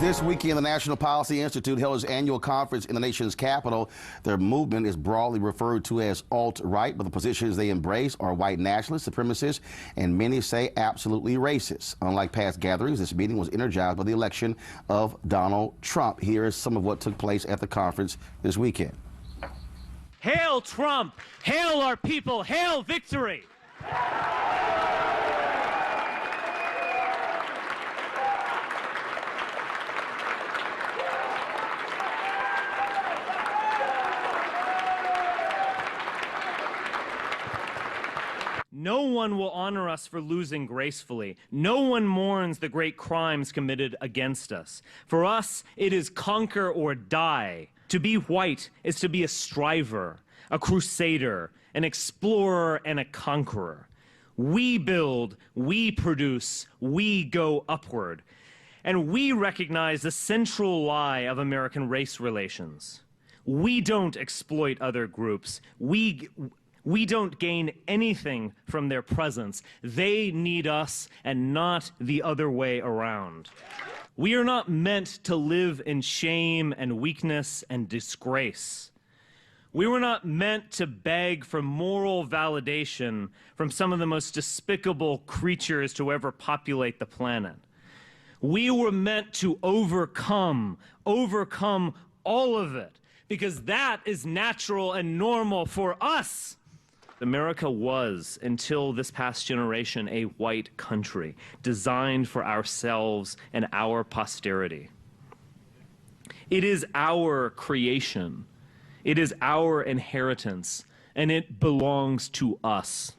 This weekend, the National Policy Institute held its annual conference in the nation's capital. Their movement is broadly referred to as alt-right, but the positions they embrace are white nationalists, supremacists, and many say absolutely racist. Unlike past gatherings, this meeting was energized by the election of Donald Trump. Here is some of what took place at the conference this weekend. Hail Trump! Hail our people! Hail victory! No one will honor us for losing gracefully. No one mourns the great crimes committed against us. For us, it is conquer or die. To be white is to be a striver, a crusader, an explorer, and a conqueror. We build, we produce, we go upward. And we recognize the central lie of American race relations. We don't exploit other groups. We don't gain anything from their presence. They need us and not the other way around. We are not meant to live in shame and weakness and disgrace. We were not meant to beg for moral validation from some of the most despicable creatures to ever populate the planet. We were meant to overcome all of it, because that is natural and normal for us. America was, until this past generation, a white country designed for ourselves and our posterity. It is our creation. It is our inheritance, and it belongs to us.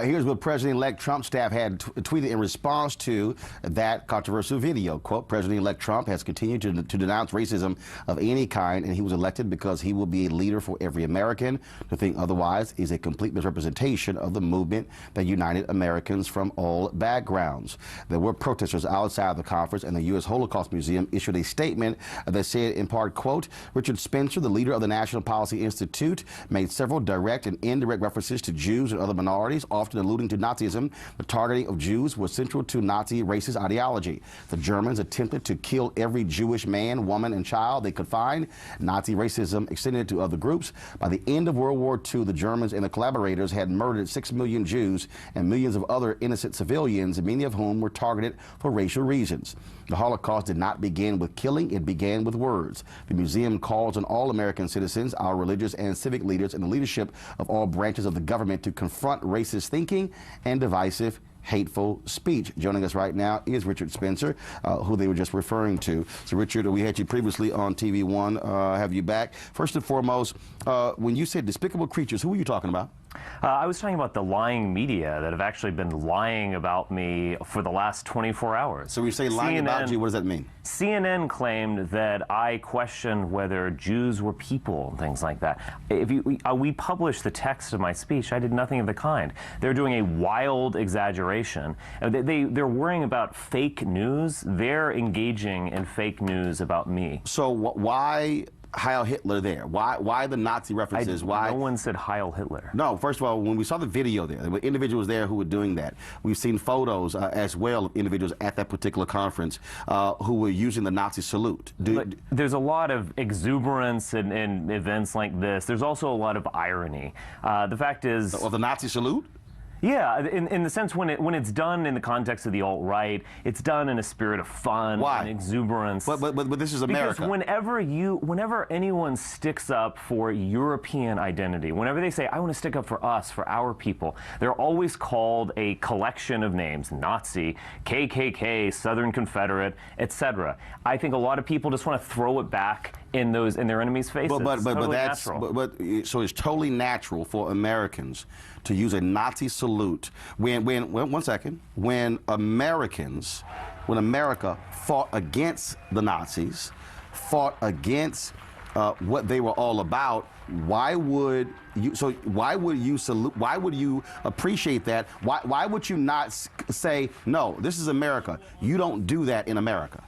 Here's what President-elect Trump's staff had tweeted in response to that controversial video. Quote, President-elect Trump has continued to denounce racism of any kind, and he was elected because he will be a leader for every American. To think otherwise is a complete misrepresentation of the movement that united Americans from all backgrounds. There were protesters outside the conference, and the U.S. Holocaust Museum issued a statement that said, in part, quote, Richard Spencer, the leader of the National Policy Institute, made several direct and indirect references to Jews and other minorities, often alluding to Nazism. The targeting of Jews was central to Nazi racist ideology. The Germans attempted to kill every Jewish man, woman, and child they could find. Nazi racism extended to other groups. By the end of World War II, the Germans and the collaborators had murdered 6 million Jews and millions of other innocent civilians, many of whom were targeted for racial reasons. The Holocaust did not begin with killing, it began with words. The museum calls on all American citizens, our religious and civic leaders, and the leadership of all branches of the government to confront racist thinking and divisive hateful speech. Joining us right now is Richard Spencer, who they were just referring to. So, Richard, we had you previously on TV One. Have you back? First and foremost, when you said despicable creatures, who were you talking about? I was talking about the lying media that have actually been lying about me for the last 24 hours. So when you say lying about you, what does that mean? CNN claimed that I questioned whether Jews were people and things like that. We published the text of my speech. I did nothing of the kind. They're doing a wild exaggeration. They're worrying about fake news. They're engaging in fake news about me. So why Heil Hitler there? Why the Nazi references? Why? No one said Heil Hitler. No, first of all, when we saw the video there were individuals there who were doing that. We've seen photos as well of individuals at that particular conference who were using the Nazi salute. There's a lot of exuberance in events like this. There's also a lot of irony. The fact is... Of the Nazi salute? Yeah, in the sense when it's done in the context of the alt-right, it's done in a spirit of fun and exuberance. But this is America. Because whenever anyone sticks up for European identity, whenever they say, I want to stick up for us, for our people, they're always called a collection of names: Nazi, KKK, Southern Confederate, etc. I think a lot of people just want to throw it back in their enemies' faces. So it's totally natural for Americans to use a Nazi salute when America fought against the Nazis, fought against what they were all about. Why would you salute? Why would you appreciate that? Why would you not say, no, this is America? You don't do that in America.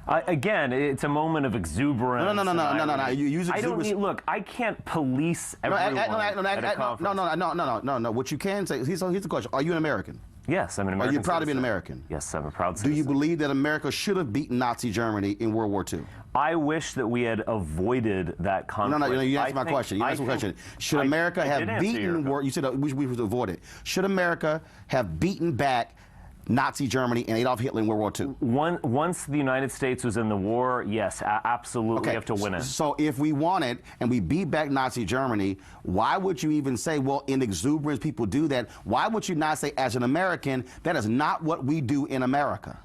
Again, it's a moment of exuberance. No. You use exuberance. Look, I can't police everyone at a conference. No. What you can say, here's the question. Are you an American? Yes, I'm an American. Are you proud to be an citizen. American? Yes, I'm a proud citizen. Do you believe that America should have beaten Nazi Germany in World War II? I wish that we had avoided that conflict. No, you answered my question. You answered my question. Should America have beaten you said we should avoid it. Should America have beaten back Nazi Germany and Adolf Hitler in World War II? Once the United States was in the war, yes, absolutely, we have to win it. So if we won it and we beat back Nazi Germany, why would you even say, well, in exuberance, people do that? Why would you not say, as an American, that is not what we do in America?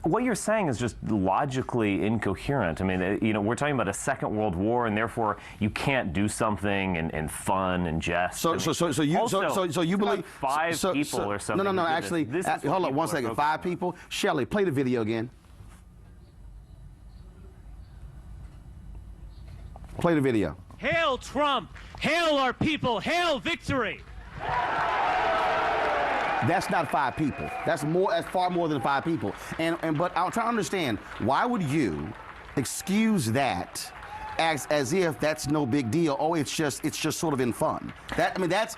What you're saying is just logically incoherent. I mean, we're talking about a Second World War, and therefore you can't do something in fun and jest. So you believe five people or something? No. Actually, hold on 1 second. 5 people. Shelley, play the video again. Play the video. Hail Trump! Hail our people! Hail victory! That's not 5 people. That's far more than 5 people. But I'm trying to understand, why would you excuse that as if that's no big deal? Oh, it's just sort of in fun. That's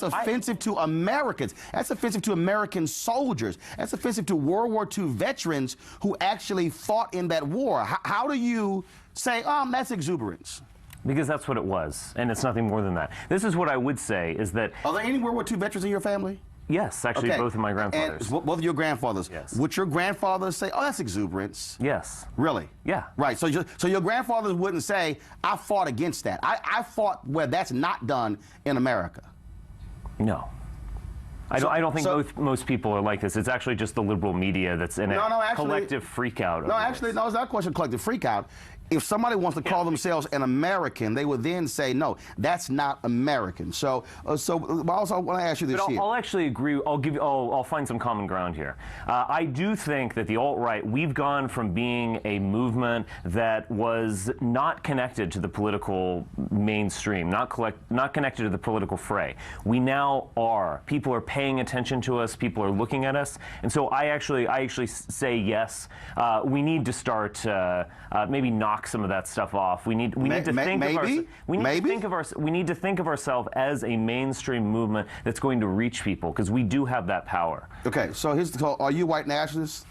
offensive to Americans. That's offensive to American soldiers. That's offensive to World War II veterans who actually fought in that war. How do you say, that's exuberance? Because that's what it was, and it's nothing more than that. This is what I would say, is that... Are there any World War II veterans in your family? Yes, actually, both of my grandfathers. And both of your grandfathers? Yes. Would your grandfathers say, oh, that's exuberance? Yes. Really? Yeah. Right, so your grandfathers wouldn't say, I fought against that. I fought where that's not done in America. No. I don't think most people are like this. It's actually just the liberal media that's in a collective freakout. No, actually, no, it's not a question of collective freakout. If somebody wants to call themselves an American, they would then say, no, that's not American. So also, I want to ask you this here. I'll actually agree. I'll find some common ground here. I do think that the alt-right, we've gone from being a movement that was not connected to the political mainstream, not connected to the political fray. We now are. People are paying attention to us. People are looking at us. And so I actually say yes. We need to start maybe knock some of that stuff off. We need to think of ourselves as a mainstream movement that's going to reach people, because we do have that power. Okay, so here's the call. Are you white nationalists?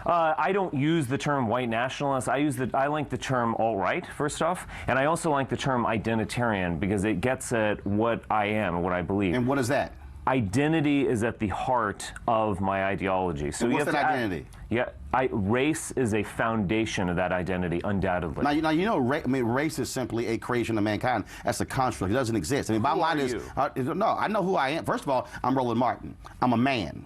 I don't use the term white nationalist. I like the term alt-right, first off, and I also like the term identitarian, because it gets at what I am and what I believe. And what is that? Identity is at the heart of my ideology. So what's that identity? Race is a foundation of that identity, undoubtedly. Now race is simply a creation of mankind. That's a construct. It doesn't exist. I mean, bottom line is, no, I know who I am. First of all, I'm Roland Martin. I'm a man.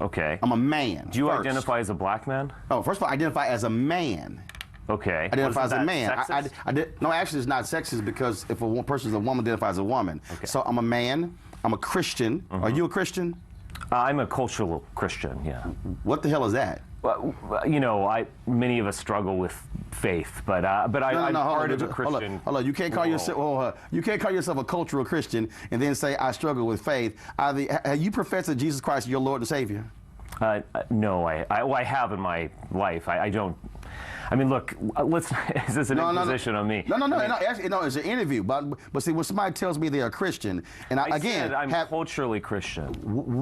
Okay. I'm a man. Do you first. identify as a black man? Oh, first of all, I identify as a man. Okay. Identify as a Wasn't man. that sexist? I did, no, actually, it's not sexist because if a person is a woman, identifies as a woman. Okay. So I'm a man. I'm a Christian. Are you a Christian? I'm a cultural Christian, yeah. What the hell is that? Well, you know, many of us struggle with faith, but I'm part of a Christian. Hold on. You can't call yourself. You can't call yourself a cultural Christian and then say I struggle with faith. Have you professed that Jesus Christ is your Lord and Savior? No, I have in my life. I don't. I mean, look. Is this an imposition on me? No. Actually, no. It's an interview. But see, when somebody tells me they're a Christian, and I'm culturally Christian.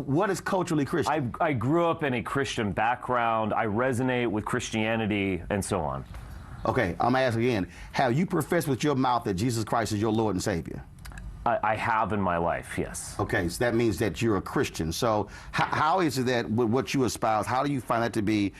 What is culturally Christian? I grew up in a Christian background. I resonate with Christianity, and so on. Okay, I'm asking again. Have you professed with your mouth that Jesus Christ is your Lord and Savior? I have in my life, yes. Okay, so that means that you're a Christian. So how is it that with what you espouse, how do you find that to be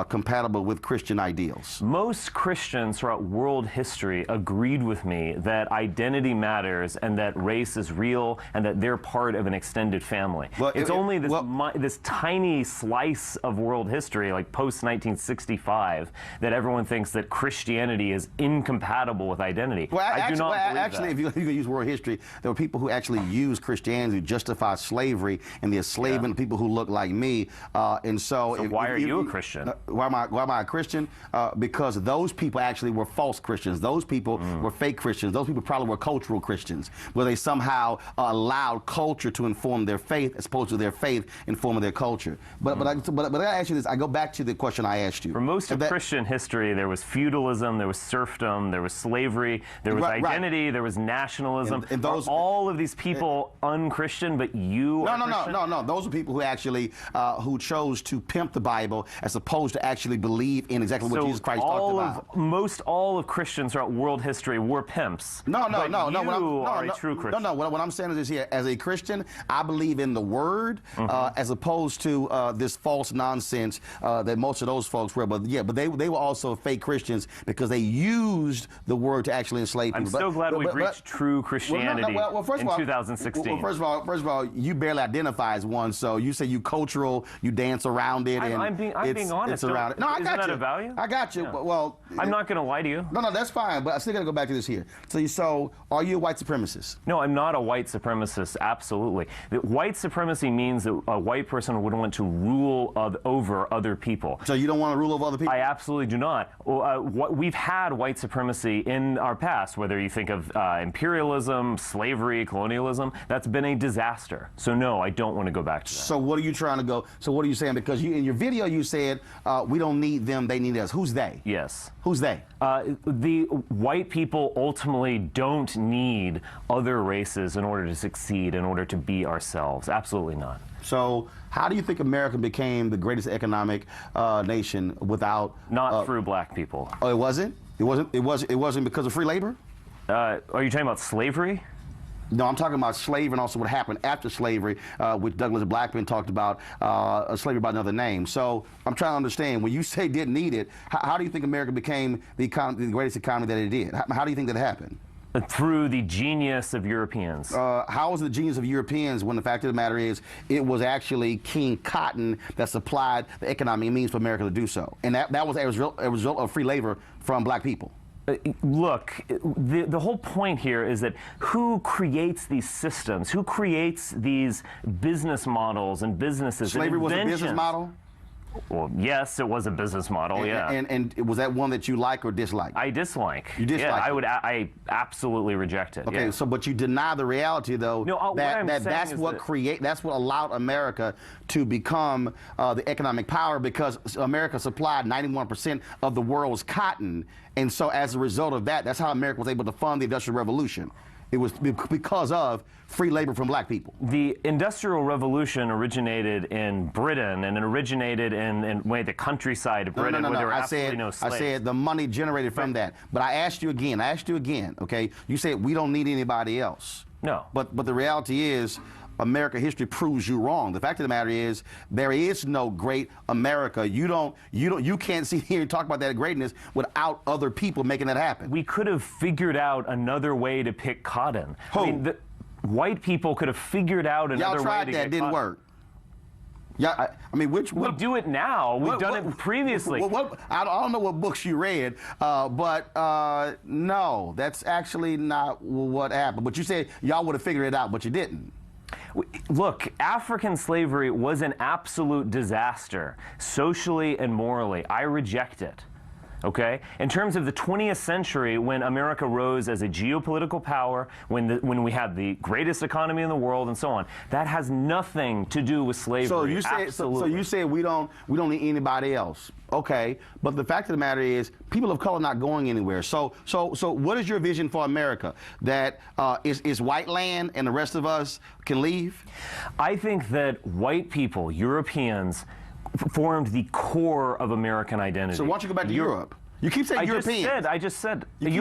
compatible with Christian ideals? Most Christians throughout world history agreed with me that identity matters and that race is real and that they're part of an extended family. Well, it's only this tiny slice of world history, like post-1965, that everyone thinks that Christianity is incompatible with identity. Well, I do not believe actually, that. if you use world history, there were people who actually used Christianity to justify slavery and the enslavement of people who look like me. And so why are you a Christian? Why am I a Christian? Because those people actually were false Christians. Those people were fake Christians. Those people probably were cultural Christians, where they somehow allowed culture to inform their faith as opposed to their faith informing their culture. But I ask you this. I go back to the question I asked you. For most of Christian history, there was feudalism, there was serfdom, there was slavery, there was identity, there was nationalism. And those all of these people unchristian, but you are Christian? No. Those are people who actually who chose to pimp the Bible as opposed to actually believe in exactly what Jesus Christ talked about. Most all of Christians throughout world history were pimps. No. You are a true Christian. No. What I'm saying is this here: as a Christian, I believe in the Word as opposed to this false nonsense that most of those folks were. But they were also fake Christians because they used the Word to actually enslave people. I'm so glad we've reached true Christianity. First in of all, 2016. First of all, you barely identify as one. So you say you cultural, you dance around it, and I'm being honest. It's around it. No, I got you. Isn't that a value? I got you. Yeah. Well, I'm not going to lie to you. No, that's fine. But I still got to go back to this here. So are you a white supremacist? No, I'm not a white supremacist. Absolutely. White supremacy means that a white person would want to rule over other people. So you don't want to rule over other people? I absolutely do not. We've had white supremacy in our past, whether you think of imperialism, slavery, colonialism. That's been a disaster. So no, I don't want to go back to that. So what are you trying to go? So what are you saying? Because in your video you said we don't need them, they need us. Who's they? Yes. Who's they? The white people ultimately don't need other races in order to succeed, in order to be ourselves. Absolutely not. So how do you think America became the greatest economic nation without? Not through black people. Oh, it wasn't? It wasn't because of free labor? Are you talking about slavery? No, I'm talking about slavery and also what happened after slavery, which Douglas Blackman talked about, slavery by another name. So I'm trying to understand, when you say didn't need it, how do you think America became the greatest economy that it did? How do you think that happened? Through the genius of Europeans. How was it the genius of Europeans when the fact of the matter is it was actually King Cotton that supplied the economic means for America to do so? And that was a result of free labor from black people. Look, the whole point here is that who creates these systems? Who creates these business models and businesses? Slavery was a business model? Well, yes, it was a business model, yeah. And was that one that you like or dislike? I dislike. You dislike? Yeah, I absolutely reject it. Okay, yeah. So but you deny the reality, though, no, that's what allowed America to become the economic power, because America supplied 91% of the world's cotton, and so as a result of that, that's how America was able to fund the Industrial Revolution. It was because of free labor from black people. The Industrial Revolution originated in Britain, and it originated in the countryside of Britain, where there were absolutely no slaves. I said the money generated from that. But I asked you again, okay? You said we don't need anybody else. No. But the reality is, America history proves you wrong. The fact of the matter is, there is no great America. You can't sit here and talk about that greatness without other people making that happen. We could have figured out another way to pick cotton. Who? I mean, white people could have figured out another way to get cotton. Y'all tried that, didn't work. Yeah, I mean, We do it now. We've done it previously. I don't know what books you read, but no, that's actually not what happened. But you said y'all would have figured it out, but you didn't. Look, African slavery was an absolute disaster, socially and morally. I reject it. Okay? In terms of the 20th century, when America rose as a geopolitical power, when we had the greatest economy in the world and so on, that has nothing to do with slavery. So you say we don't need anybody else. Okay, but the fact of the matter is, people of color are not going anywhere. So what is your vision for America? That is white land and the rest of us can leave? I think that white people, Europeans, formed the core of American identity. So why don't you go back to Europe? You keep saying Europeans. I just said being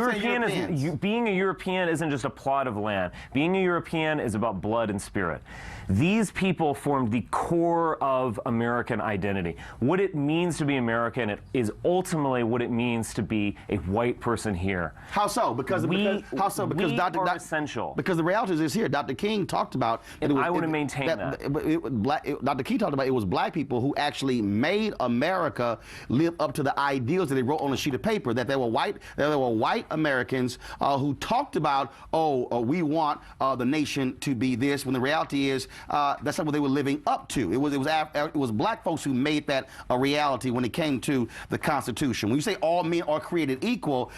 a European isn't just a plot of land. Being a European is about blood and spirit. These people formed the core of American identity. What it means to be American is ultimately what it means to be a white person here. How so? Because Dr. are essential. Because the reality is here. Dr. King talked about. And I want to maintain that. Dr. King talked about it was black people who actually made America live up to the ideals that they wrote on a sheet of paper. That there were white Americans who talked about, we want the nation to be this. When the reality is, that's not what they were living up to. It was black folks who made that a reality when it came to the Constitution. When you say all men are created equal,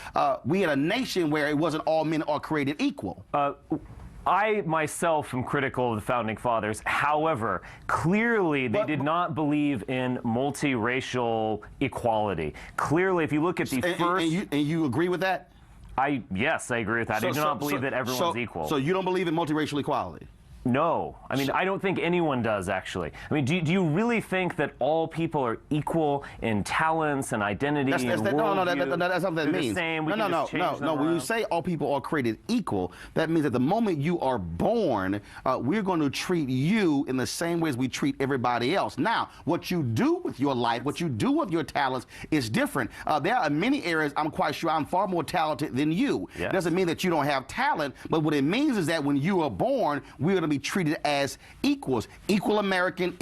we had a nation where it wasn't all men are created equal. I myself am critical of the Founding Fathers. However, clearly they did not believe in multiracial equality. Clearly, if you look at the first... And you agree with that? Yes, I agree with that. I do not believe that everyone's equal. So you don't believe in multiracial equality? No. I mean, I don't think anyone does, actually. I mean, do you really think that all people are equal in talents and identity and worldview? No, that's not what that means. No. When you say all people are created equal, that means at the moment you are born, we're going to treat you in the same way as we treat everybody else. Now, what you do with your life, what you do with your talents is different. There are many areas I'm quite sure I'm far more talented than you. Yes. It doesn't mean that you don't have talent, but what it means is that when you are born, we're going to be treated as equals, equal American.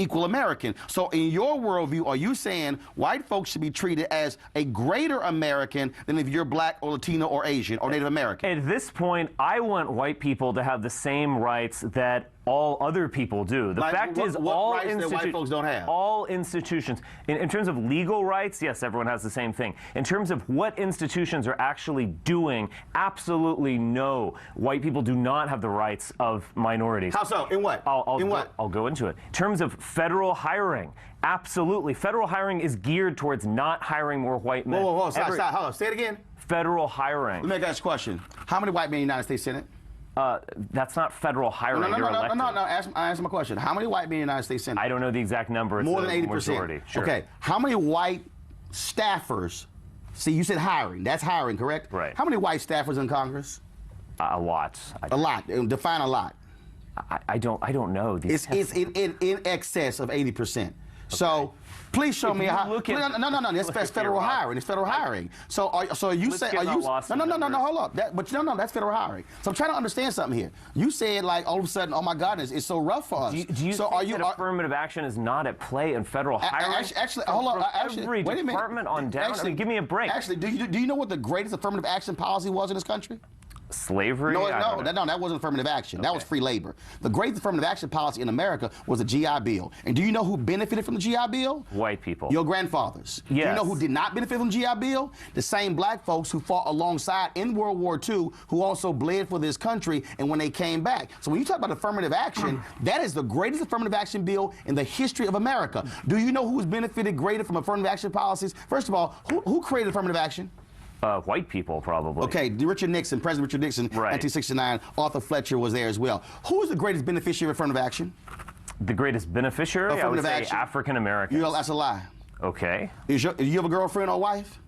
So in your worldview, are you saying white folks should be treated as a greater American than if you're black or Latino or Asian or Native American? At this point, I want white people to have the same rights that all other people do. The fact is, all rights that white folks don't have? All institutions, in terms of legal rights, yes, everyone has the same thing. In terms of what institutions are actually doing, absolutely no. White people do not have the rights of minorities. How so? In what? I'll go into it. In terms of federal hiring, absolutely. Federal hiring is geared towards not hiring more white men. Whoa, stop. Hold on. Say it again. Federal hiring. Let me ask you a question. How many white men in the United States Senate? That's not federal hiring. No. Answer my question. How many white men in the United States Senate? I don't know the exact number. It's more than 80%. Majority. Sure. Okay. How many white staffers? See, you said hiring. That's hiring, correct? Right. How many white staffers in Congress? A lot. A lot. Define a lot. I don't know. It's in excess of 80%. Okay. So please show me how. No. That's federal hiring. It's federal hiring. So you say no. Hold up. That's federal hiring. So I'm trying to understand something here. You said like all of a sudden, oh my goodness, it's so rough for us. Do you think that affirmative action is not at play in federal hiring? Actually, hold on. Every department on down. I mean, give me a break. Actually, do you know what the greatest affirmative action policy was in this country? Slavery? No, that wasn't affirmative action. Okay. That was free labor. The great affirmative action policy in America was the GI Bill. And do you know who benefited from the GI Bill? White people. Your grandfathers. Yes. Do you know who did not benefit from the GI Bill? The same black folks who fought alongside in World War II, who also bled for this country, and when they came back. So when you talk about affirmative action, that is the greatest affirmative action bill in the history of America. Do you know who's benefited greater from affirmative action policies? First of all, who created affirmative action? White people, probably. Okay, President Richard Nixon, right. 1969, Arthur Fletcher was there as well. Who is the greatest beneficiary of affirmative action? The greatest beneficiary? I would say African Americans. That's a lie. Okay. Do you have a girlfriend or wife?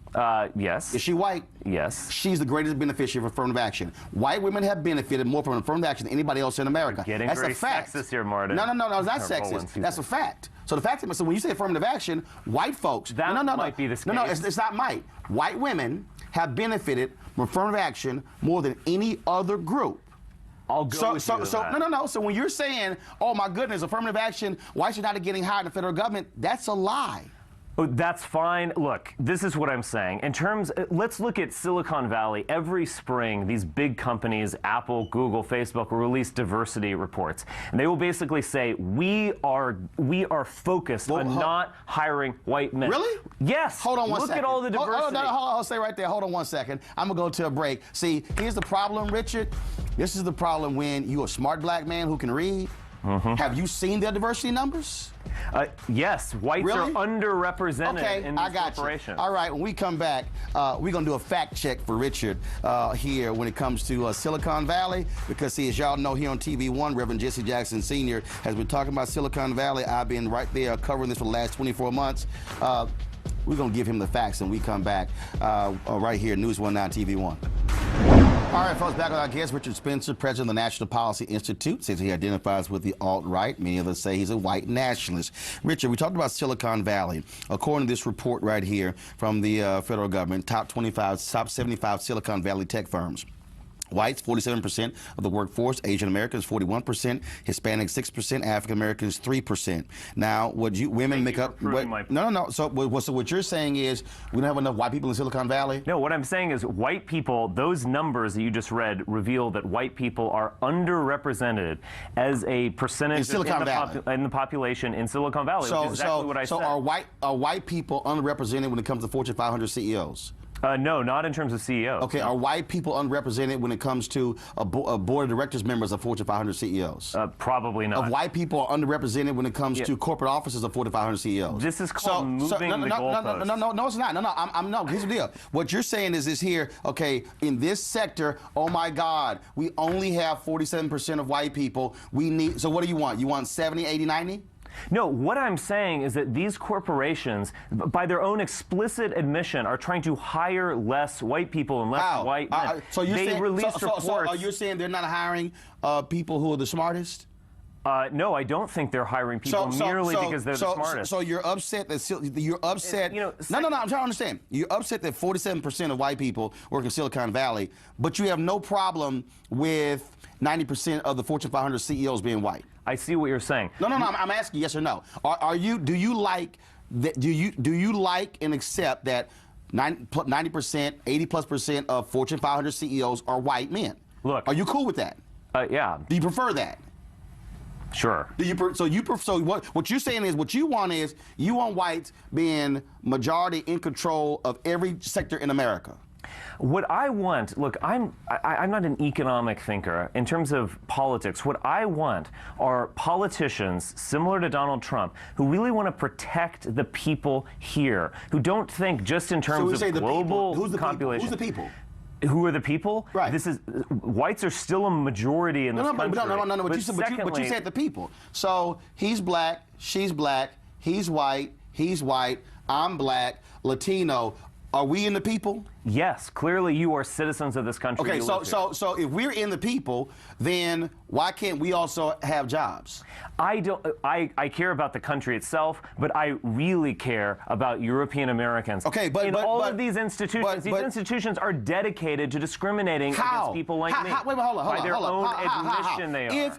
Yes. Is she white? Yes. She's the greatest beneficiary of affirmative action. White women have benefited more from affirmative action than anybody else in America. You're getting very sexist here, Martin. No, it's not sexist. That's a fact. So the fact is, so when you say affirmative action, white folks. That might be the case. No, it's not might. White women have benefited from affirmative action more than any other group. I'll go with you to that. No. So when you're saying, oh my goodness, affirmative action, why should not getting hired in the federal government? That's a lie. Oh, that's fine. Look, this is what I'm saying. In terms, let's look at Silicon Valley. Every spring, these big companies, Apple, Google, Facebook, will release diversity reports, and they will basically say we are focused on not hiring white men. Really? Yes. Hold on one second. Look at all the diversity. I'll stay right there. Hold on one second. I'm gonna go to a break. See, here's the problem, Richard. This is the problem when you're a smart black man who can read. Have you seen their diversity numbers? Yes, whites are underrepresented in these corporations. All right, when we come back, we're going to do a fact check for Richard here when it comes to Silicon Valley, because, see, as y'all know, here on TV1, Reverend Jesse Jackson Sr. has been talking about Silicon Valley. I've been right there covering this for the last 24 months. We're going to give him the facts, and we come back right here, News 19 TV1. All right, folks, back with our guest, Richard Spencer, president of the National Policy Institute, says he identifies with the alt-right. Many of us say he's a white nationalist. Richard, we talked about Silicon Valley. According to this report right here from the federal government, top 75 Silicon Valley tech firms. Whites, 47% of the workforce. Asian Americans, 41%. Hispanics, 6%. African Americans, 3%. Now, would women make up? No. So what you're saying is we don't have enough white people in Silicon Valley? No, what I'm saying is white people, those numbers that you just read reveal that white people are underrepresented as a percentage in Silicon Valley. In the population in Silicon Valley, which is exactly what I said. So are white people underrepresented when it comes to Fortune 500 CEOs? No, not in terms of CEOs. Okay, are white people underrepresented when it comes to a board of directors members of Fortune 500 CEOs? Probably not. Of white people are underrepresented when it comes to corporate officers of Fortune 500 CEOs? This is called moving the goalposts. No, it's not. No, here's the deal. What you're saying is this here, okay, in this sector, oh my God, we only have 47% of white people. So what do you want? You want 70, 80, 90? No, what I'm saying is that these corporations, by their own explicit admission, are trying to hire less white people and less white men. So you're reports. You're saying they're not hiring people who are the smartest? No, I don't think they're hiring people merely because they're the smartest. So you're upset that you're upset. No, I'm trying to understand. You're upset that 47% of white people work in Silicon Valley, but you have no problem with 90% of the Fortune 500 CEOs being white. I see what you're saying. No. I'm asking yes or no. Do you like and accept that 90%, 80+% of Fortune 500 CEOs are white men? Look, are you cool with that? Yeah. Do you prefer that? Sure. So what you're saying is what you want whites being majority in control of every sector in America. What I want, look, I'm not an economic thinker in terms of politics. What I want are politicians similar to Donald Trump who really want to protect the people here, who don't think just in terms of global population. Who's the people? Who are the people? Right. Whites are still a majority in this country. No. But you said the people. So he's black, she's black, he's white, I'm black, Latino. Are we in the people? Yes, clearly you are citizens of this country. Okay, so if we're in the people, then why can't we also have jobs? I care about the country itself, but I really care about European Americans. Okay, but all of these institutions, these institutions are dedicated to discriminating against people like me. Wait, hold on. By their own admission, they are.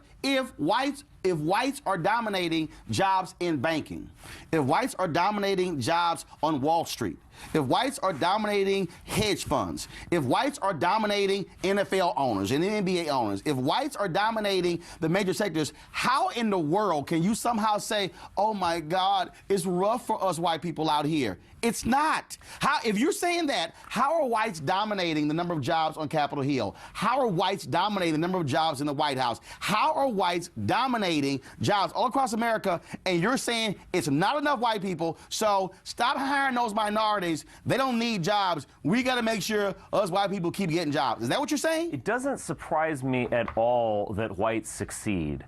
If whites are dominating jobs in banking, if whites are dominating jobs on Wall Street, if whites are dominating hedge funds, if whites are dominating NFL owners and NBA owners, if whites are dominating the major sectors, how in the world can you somehow say, oh my God, it's rough for us white people out here? It's not. If you're saying that, how are whites dominating the number of jobs on Capitol Hill? How are whites dominating the number of jobs in the White House? How are whites dominating jobs all across America? And you're saying it's not enough white people, so stop hiring those minorities. They don't need jobs. We got to make sure us white people keep getting jobs. Is that what you're saying? It doesn't surprise me at all that whites succeed.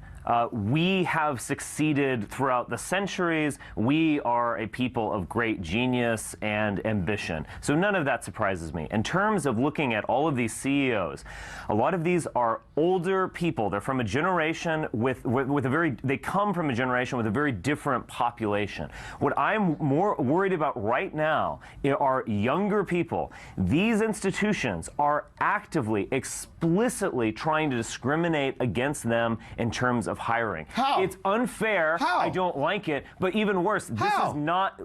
We have succeeded throughout the centuries. We are a people of great genius and ambition. So none of that surprises me. In terms of looking at all of these CEOs, a lot of these are older people. They're from a generation they come from a generation with a very different population. What I'm more worried about right now are younger people. These institutions are actively, explicitly trying to discriminate against them in terms of hiring. How? It's unfair. How? I don't like it. But even worse, How?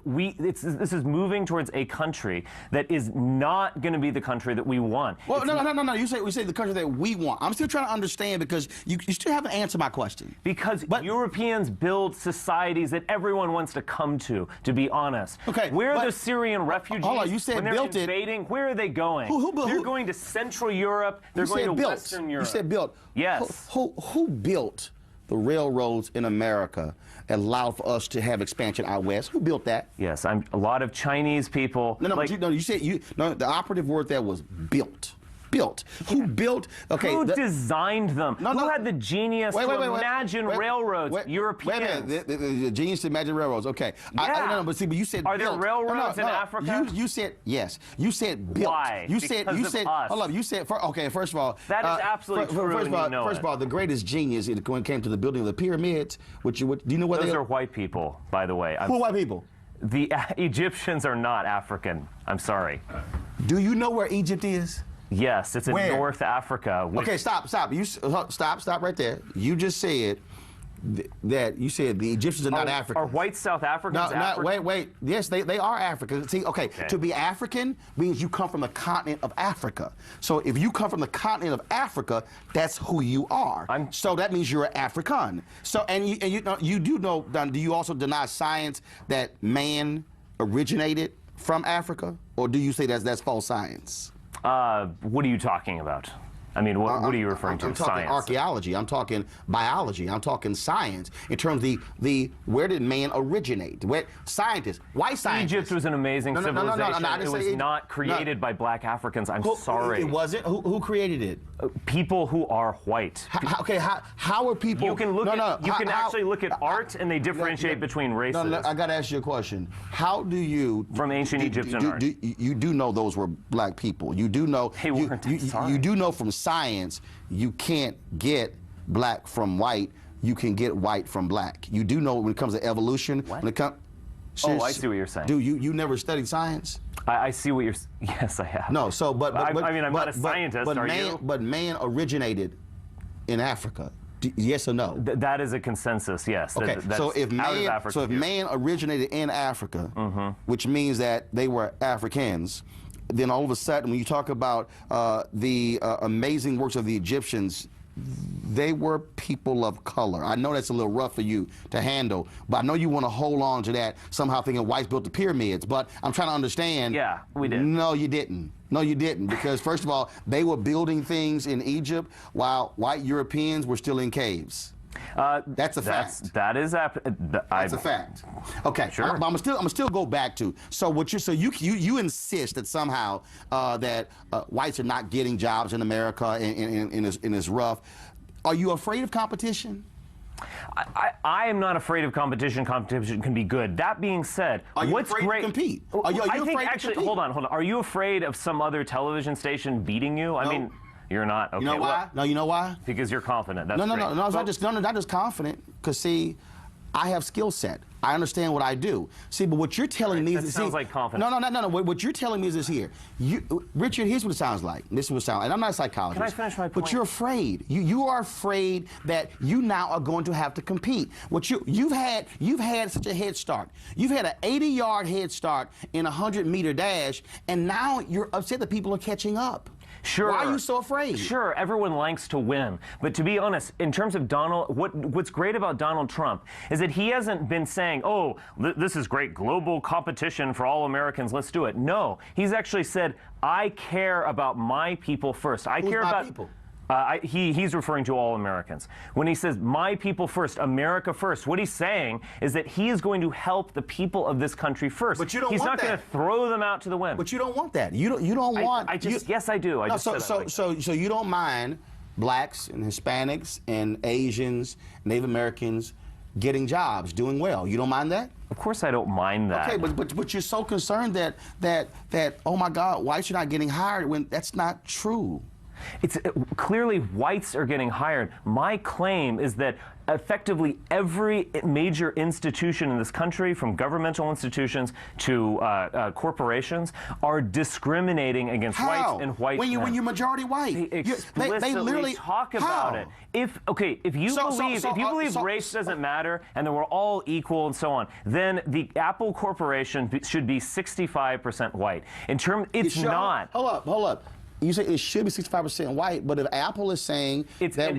this is moving towards a country that is not going to be the country that we want. Well, no. We say the country that we want. I'm still trying to understand because you still haven't answered my question. Because Europeans build societies that everyone wants to come to be honest. Okay, where are the Syrian refugees? Hold on, you said when they're built invading, where are they going? They're going to Central Europe. They're going to Western Europe. You said built. Yes. Who built the railroads in America and allowed for us to have expansion out west? Who built that? Yes, a lot of Chinese people. You said the operative word there was built. Built. Who built? Okay. Who designed them? Who had the genius to imagine railroads? Europeans. Wait a minute. The genius to imagine railroads. Okay. Yeah. But you said Are built. there railroads in Africa? You said yes. You said built. Why? You said us. hold up. You said okay. First of all, that is absolutely true. First of all, the greatest genius when it came to the building of the pyramids. Do you know what those are white people, by the way. Who are white people? The Egyptians are not African. I'm sorry. Do you know where Egypt is? Yes, it's in North Africa. Okay, stop. Stop right there. You just said that you said the Egyptians are not African. Are white South Africans African? Wait. Yes, they are African. See, okay, to be African means you come from the continent of Africa. So if you come from the continent of Africa, that's who you are. So that means you're an African. So you do know. Do you also deny science that man originated from Africa, or do you say that's false science? What are you talking about? I mean, what are you referring to? I'm talking science. Archaeology. I'm talking biology. I'm talking science. In terms of where did man originate? White scientists. Egypt was an amazing civilization. No, it was not created by black Africans. I'm sorry. It wasn't. Who created it? People who are white. How are people? You can look actually look at art, and they differentiate between races. No, I got to ask you a question. How do you from ancient Egyptian art? You do know those were black people. You do know. They weren't. You do know from science you can't get black from white. You can get white from black. You do know when it comes to evolution. What? When it comes. I see what you're saying. Dude, you never studied science? I see what you're. Yes, I have. No, so but I mean, I'm not a scientist. But are man, you? But man originated in Africa. Yes or no? That is a consensus. Yes. Okay. So if man originated in Africa, which means that they were Africans, then all of a sudden, when you talk about the amazing works of the Egyptians, they were people of color. I know that's a little rough for you to handle, but I know you want to hold on to that, somehow thinking whites built the pyramids. But I'm trying to understand. Yeah, we did. No, you didn't. No, you didn't. Because first of all, they were building things in Egypt while white Europeans were still in caves. That's a fact. That's a fact. Okay, sure. I'm still go back to you insist that somehow that whites are not getting jobs in America in this rough. Are you afraid of competition? I am not afraid of competition. Competition can be good. That being said, what's great? To compete? Are you I think afraid actually, to compete? hold on. Are you afraid of some other television station beating you? I mean. You're not. Okay. You know why? No, you know why? Because you're confident. That's no. Well, Not just confident. Because see, I have skill set. I understand what I do. See, but what you're telling me is sounds like confidence. No. What you're telling me is this here. Richard, here's what it sounds like. This is what it sounds like. And I'm not a psychologist. Can I finish my point? But you're afraid. You are afraid that you now are going to have to compete. You've had such a head start. You've had an 80-yard head start in a 100-meter dash, and now you're upset that people are catching up. Sure. Why are you so afraid? Sure, everyone likes to win. But to be honest, in terms of what's great about Donald Trump is that he hasn't been saying, oh, this is great global competition for all Americans, let's do it. No, he's actually said, I care about my people first. I care about people. He's referring to all Americans. When he says, my people first, America first, what he's saying is that he is going to help the people of this country first. But you don't He's want not going to throw them out to the wind. But you don't want that. You don't want. Yes, I do. So you don't mind blacks and Hispanics and Asians, Native Americans getting jobs, doing well. You don't mind that? Of course I don't mind that. Okay, but you're so concerned that oh my God, whites are not getting hired when that's not true. It's clearly whites are getting hired. My claim is that effectively every major institution in this country, from governmental institutions to corporations, are discriminating against whites and white men. When you're majority white, they explicitly they literally talk about it. If you believe race doesn't matter and that we're all equal and so on, then the Apple Corporation should be 65% white. It's not. Hold up. You say it should be 65% white, but if Apple is saying that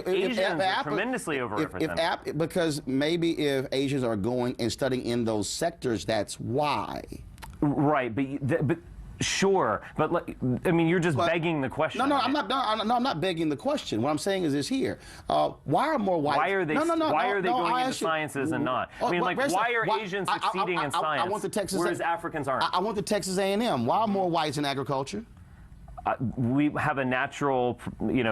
Asians are tremendously overrepresented. Because maybe if Asians are going and studying in those sectors, that's why. Right, but sure, but I mean, you're just begging the question. No, I'm not begging the question. What I'm saying is this here: why are more whites? Why are they? Why are they going into sciences and not? I mean, why are Asians succeeding in science, I want the Texas, whereas Africans aren't? I want the Texas A&M. Why are more whites in agriculture? We have a natural,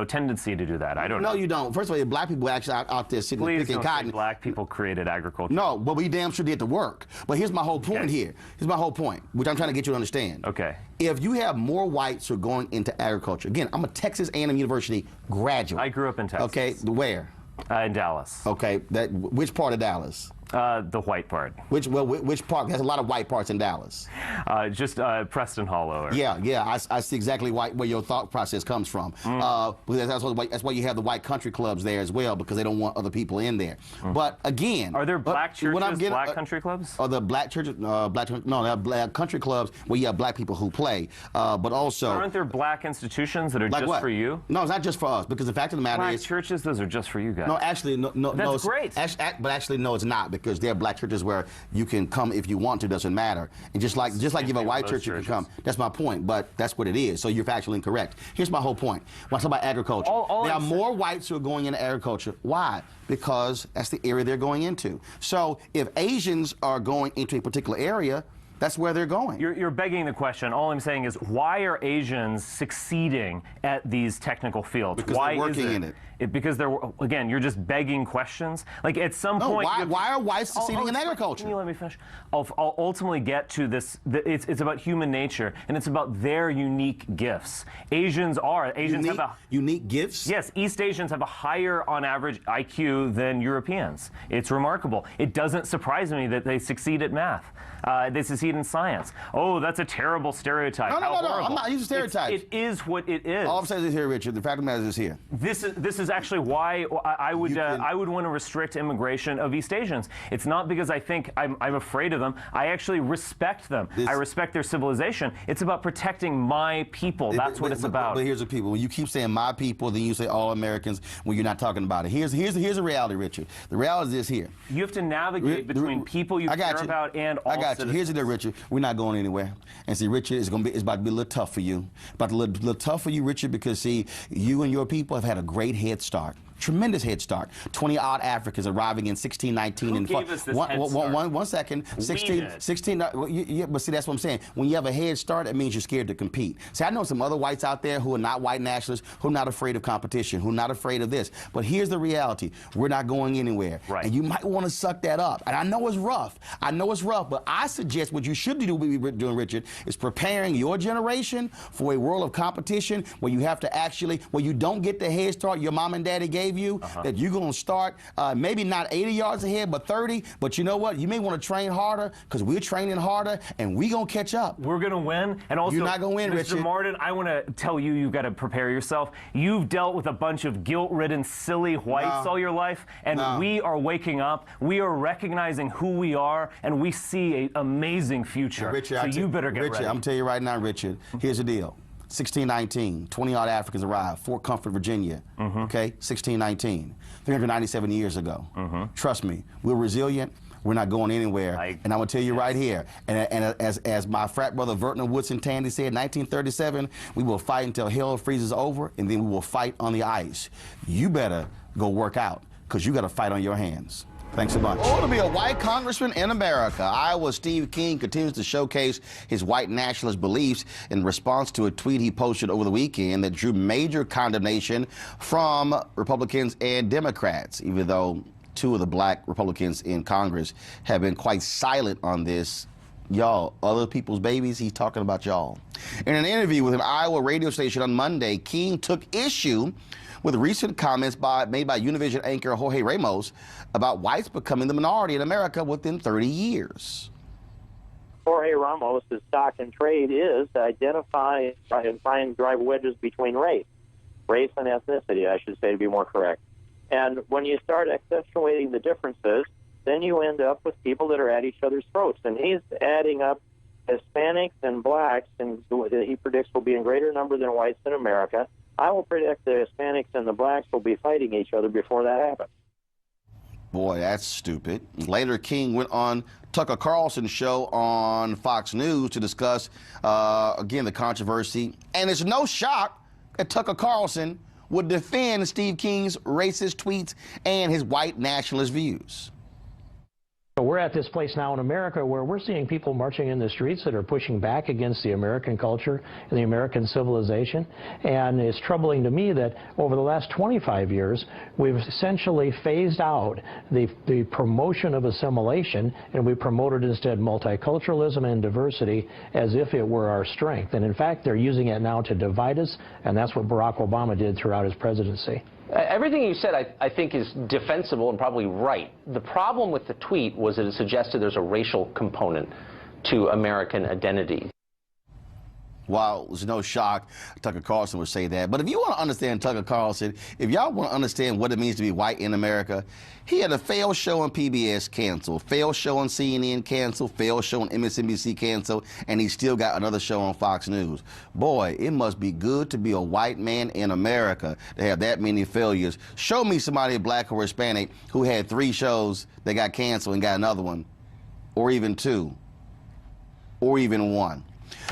tendency to do that. I don't know. No, you don't. First of all, black people actually out there sitting Please picking don't cotton. say black people created agriculture. No, but we damn sure did the work. But here's my whole point here. Here's my whole point, which I'm trying to get you to understand. Okay. If you have more whites who are going into agriculture, again, I'm a Texas A&M University graduate. I grew up in Texas. Okay, where? In Dallas. Okay, which part of Dallas? The white part. Which part? There's a lot of white parts in Dallas. Just Preston Hollow. Yeah. I see exactly where your thought process comes from. That's why you have the white country clubs there as well, because they don't want other people in there. But again, are there black churches, black country clubs? Are the black churches? No, they're black country clubs where you have black people who play. But also, aren't there black institutions that are like just what? for you? No, it's not just for us, because the fact of the matter is, churches, those are just for you guys. No, actually, no. That's great. But actually, no, it's not, because there are black churches where you can come if you want to, doesn't matter. And just like you have a white church, you can come. That's my point, but that's what it is. So you're factually incorrect. Here's my whole point. When I talk about agriculture, there are more whites who are going into agriculture. Why? Because that's the area they're going into. So if Asians are going into a particular area, that's where they're going. You're begging the question. All I'm saying is, why are Asians succeeding at these technical fields? Because why they're working in it. Because they're, again, you're just begging questions. Like, at some point... Why are whites succeeding in agriculture? Can you let me finish? I'll ultimately get to this. It's about human nature, and it's about their unique gifts. Asians have a... Unique gifts? Yes, East Asians have a higher, on average, IQ than Europeans. It's remarkable. It doesn't surprise me that they succeed at math. They succeed in science. Oh, that's a terrible stereotype. No, I'm not using stereotypes. It is what it is. All I'm saying is here, Richard. The fact of the matter is here. This is actually why I would want to restrict immigration of East Asians. It's not because I think I'm afraid of them. I actually respect them. I respect their civilization. It's about protecting my people. That's what it's about. But here's the people. When you keep saying my people, then you say all Americans when you're not talking about it. Here's the reality, Richard. The reality is this here. You have to navigate between people you care about and all citizens. Here's the deal, Richard. We're not going anywhere. And see, Richard, it's about to be a little tough for you. About a little tough for you, Richard, because see, you and your people have had a great head start. Tremendous head start. 20-odd Africans arriving in 1619. Who gave us this head start? One second. 16. But see, that's what I'm saying. When you have a head start, that means you're scared to compete. See, I know some other whites out there who are not white nationalists, who are not afraid of competition, who are not afraid of this. But here's the reality. We're not going anywhere. Right. And you might want to suck that up. And I know it's rough. But I suggest what you should be doing, Richard, is preparing your generation for a world of competition where you have to where you don't get the head start your mom and daddy gave you, that you're going to start maybe not 80 yards ahead, but 30. But you know what? You may want to train harder, because we're training harder, and we're going to catch up. We're going to win. And also, you're not going to win, Mr. Richard. Martin, I want to tell you, you've got to prepare yourself. You've dealt with a bunch of guilt-ridden, silly whites all your life, and we are waking up. We are recognizing who we are, and we see an amazing future. Richard, so you better get ready. I'm going to tell you right now, Richard, here's the deal. 1619, 20-odd Africans arrived, Fort Comfort, Virginia, okay? 1619, 397 years ago. Trust me, we're resilient. We're not going anywhere. And I'm going to tell you right here, and as my frat brother Vertner Woodson Tandy said in 1937, we will fight until hell freezes over, and then we will fight on the ice. You better go work out, because you got to fight on your hands. Thanks so much. Oh, to be a white congressman in America. Iowa's Steve King continues to showcase his white nationalist beliefs in response to a tweet he posted over the weekend that drew major condemnation from Republicans and Democrats, even though two of the black Republicans in Congress have been quite silent on this. Y'all, other people's babies, he's talking about y'all. In an interview with an Iowa radio station on Monday, King took issue with recent comments made by Univision anchor Jorge Ramos about whites becoming the minority in America within 30 years. Jorge Ramos' stock and trade is to identify and try and drive wedges between race and ethnicity, I should say, to be more correct. And when you start accentuating the differences, then you end up with people that are at each other's throats. And he's adding up Hispanics and blacks, and that he predicts will be in greater number than whites in America. I will predict the Hispanics and the blacks will be fighting each other before that happens. Boy, that's stupid. Later, King went on Tucker Carlson's show on Fox News to discuss, again, the controversy. And it's no shock that Tucker Carlson would defend Steve King's racist tweets and his white nationalist views. We're at this place now in America where we're seeing people marching in the streets that are pushing back against the American culture and the American civilization. And it's troubling to me that over the last 25 years, we've essentially phased out the promotion of assimilation, and we promoted instead multiculturalism and diversity as if it were our strength. And in fact, they're using it now to divide us, and that's what Barack Obama did throughout his presidency. Everything you said, I think, is defensible and probably right. The problem with the tweet was that it suggested there's a racial component to American identity. Well, there's no shock Tucker Carlson would say that. But if you want to understand Tucker Carlson, if y'all want to understand what it means to be white in America, he had a failed show on PBS canceled, failed show on CNN canceled, failed show on MSNBC canceled, and he still got another show on Fox News. Boy, it must be good to be a white man in America to have that many failures. Show me somebody black or Hispanic who had 3 shows that got canceled and got another one, or even 2, or even 1.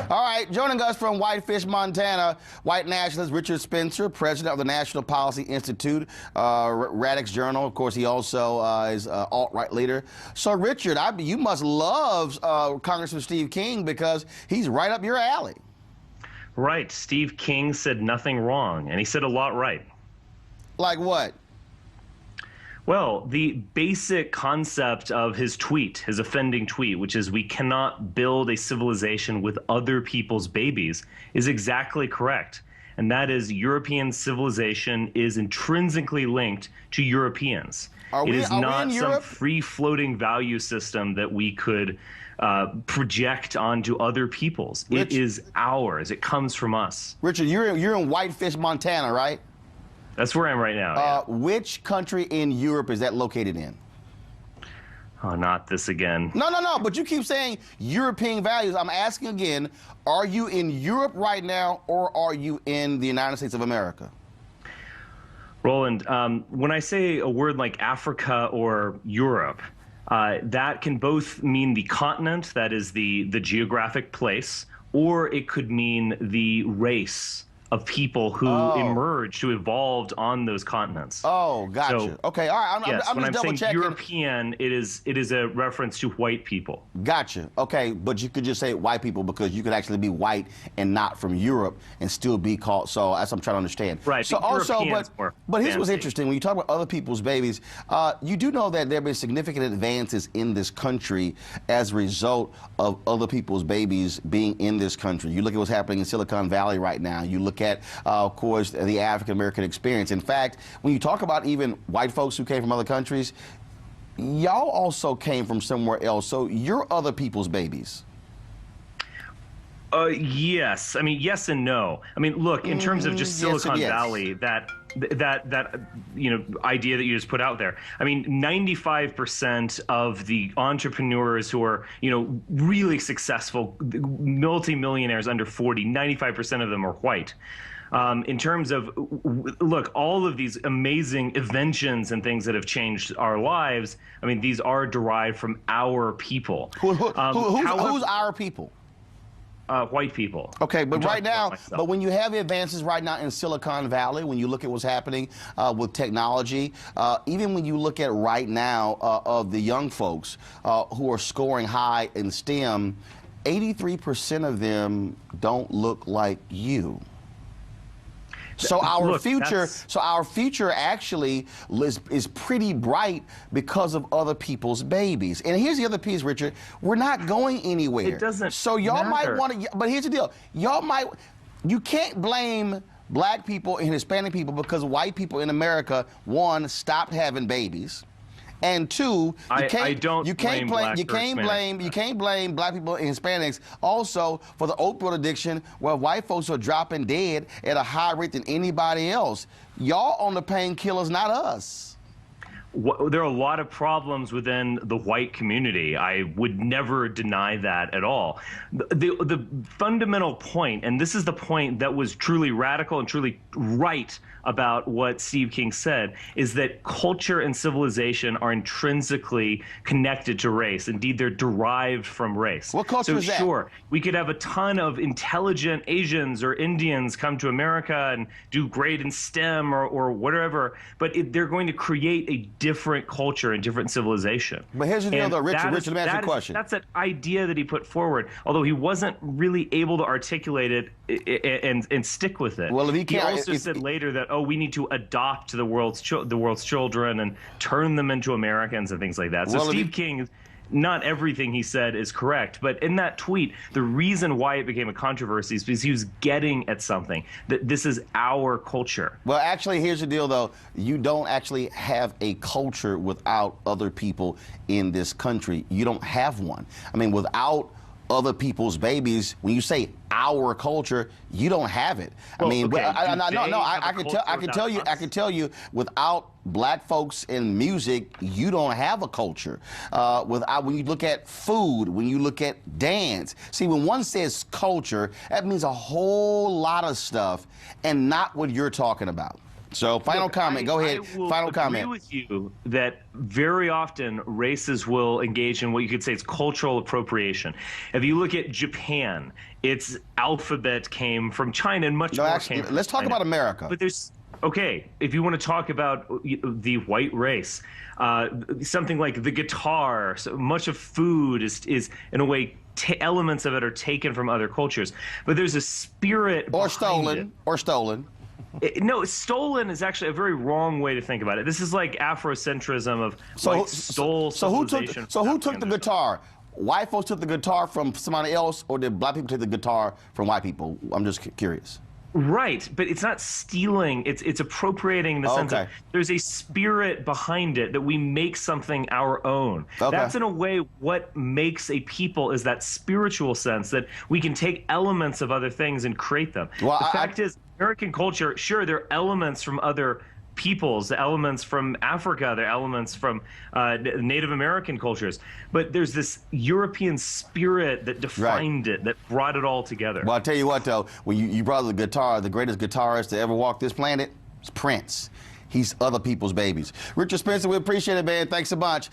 All right, joining us from Whitefish, Montana, white nationalist Richard Spencer, president of the National Policy Institute, Radix Journal. Of course, he also is alt-right leader. So, Richard, you must love Congressman Steve King because he's right up your alley. Right. Steve King said nothing wrong, and he said a lot right. Like what? Well, the basic concept of his tweet, his offending tweet, which is we cannot build a civilization with other people's babies, is exactly correct. And that is European civilization is intrinsically linked to Europeans. It is not some free-floating value system that we could project onto other peoples. It is ours. It comes from us. Richard, you're in Whitefish, Montana, right? That's where I am right now. Yeah. Which country in Europe is that located in? Oh, not this again. No, but you keep saying European values. I'm asking again, are you in Europe right now or are you in the United States of America? Roland, when I say a word like Africa or Europe, that can both mean the continent, that is the geographic place, or it could mean the race of people who emerged, who evolved on those continents. Oh, gotcha. So, okay, all right. I'm when just double saying checking. European, it is a reference to white people. Gotcha. Okay, but you could just say white people because you could actually be white and not from Europe and still be called. So that's what I'm trying to understand. Right. So also, but here's what's interesting. When you talk about other people's babies, you do know that there have been significant advances in this country as a result of other people's babies being in this country. You look at what's happening in Silicon Valley right now. You look at, of course, the African-American experience. In fact, when you talk about even white folks who came from other countries, y'all also came from somewhere else. So you're other people's babies. Yes. I mean, yes and no. I mean, look, in terms of just Silicon Valley, that idea that you just put out there. I mean, 95% of the entrepreneurs who are, really successful, multimillionaires under 40, 95% of them are white. In terms of, look, all of these amazing inventions and things that have changed our lives, I mean, these are derived from our people. Who's our people? white people. Okay, but I'm right talking about now, myself. but when you have the advances right now in Silicon Valley, when you look at what's happening with technology, even when you look at right now of the young folks who are scoring high in STEM, 83% of them don't look like you. So our future actually is pretty bright because of other people's babies. And here's the other piece, Richard. We're not going anywhere. It doesn't So y'all might matter. want to, but here's the deal. You can't blame black people and Hispanic people because white people in America, one, stopped having babies. And two, you can't blame black people and Hispanics also for the opioid addiction, where white folks are dropping dead at a higher rate than anybody else. Y'all on the painkillers, not us. There are a lot of problems within the white community. I would never deny that at all. The fundamental point, and this is the point that was truly radical and truly right about what Steve King said, is that culture and civilization are intrinsically connected to race. Indeed, they're derived from race. What culture is that? Sure, we could have a ton of intelligent Asians or Indians come to America and do great in STEM or whatever, but they're going to create a different culture and different civilization. But here's the deal, though, Richard, let me ask you a question. That's an idea that he put forward, although he wasn't really able to articulate it and stick with it. Well, if he also said later that, oh, we need to adopt the world's children and turn them into Americans and things like that. So Steve King, not everything he said is correct, but in that tweet, the reason why it became a controversy is because he was getting at something, that this is our culture. Well, actually, here's the deal, though. You don't actually have a culture without other people in this country. You don't have one. I mean, without other people's babies, when you say our culture, you don't have it. Well, I mean, okay, I can tell you, without black folks in music, you don't have a culture. When you look at food, when you look at dance, see, when one says culture, that means a whole lot of stuff, and not what you're talking about. So, final comment. Go ahead. Final comment. I will agree with you that very often races will engage in what you could say is cultural appropriation. If you look at Japan, its alphabet came from China, and much more came from let's talk China. about America. But there's okay. If you want to talk about the white race, something like the guitar, so much of food is in a way. Elements of it are taken from other cultures, but there's a spirit or stolen. No, stolen is actually a very wrong way to think about it. This is like Afrocentrism of stole civilization. So who took the guitar? White folks took the guitar from somebody else, or did black people take the guitar from white people? I'm just curious. Right, but it's not stealing. It's appropriating in the sense of there's a spirit behind it that we make something our own. That's in a way what makes a people is that spiritual sense that we can take elements of other things and create them. Well, the fact is, American culture, sure, there are elements from other peoples, the elements from Africa, the elements from Native American cultures, but there's this European spirit that defined it, that brought it all together. Well, I'll tell you what, though, when you brought the guitar, the greatest guitarist to ever walk this planet is Prince. He's other people's babies. Richard Spencer, we appreciate it, man. Thanks so much.